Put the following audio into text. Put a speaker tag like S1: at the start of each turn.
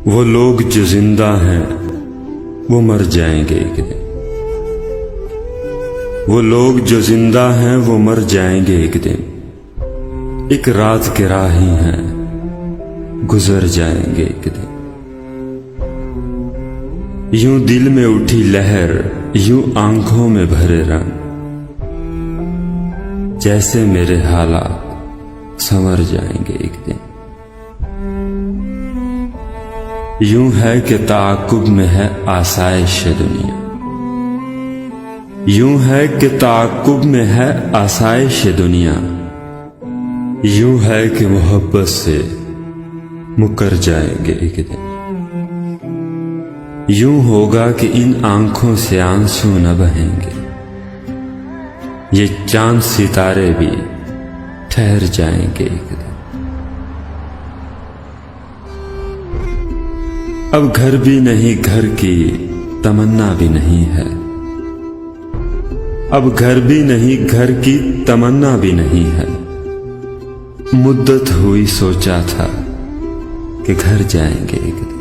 S1: وہ لوگ جو زندہ ہیں وہ مر جائیں گے ایک دن، وہ لوگ جو زندہ ہیں وہ مر جائیں گے ایک دن، ایک رات کے راہی ہیں گزر جائیں گے ایک دن۔ یوں دل میں اٹھی لہر، یوں آنکھوں میں بھرے رنگ، جیسے میرے حالات سنور جائیں گے ایک دن۔ یوں ہے کہ تعاقب میں ہے آسائش دنیا، یوں ہے کہ تعاقب میں ہے آسائش دنیا، یوں ہے کہ محبت سے مکر جائیں گے ایک دن۔ یوں ہوگا کہ ان آنکھوں سے آنسو نہ بہیں گے، یہ چاند ستارے بھی ٹھہر جائیں گے ایک دن۔ اب گھر بھی نہیں، گھر کی تمنا بھی نہیں ہے، اب گھر بھی نہیں، گھر کی تمنا بھی نہیں ہے۔ مدت ہوئی سوچا تھا کہ گھر جائیں گے ایک دن۔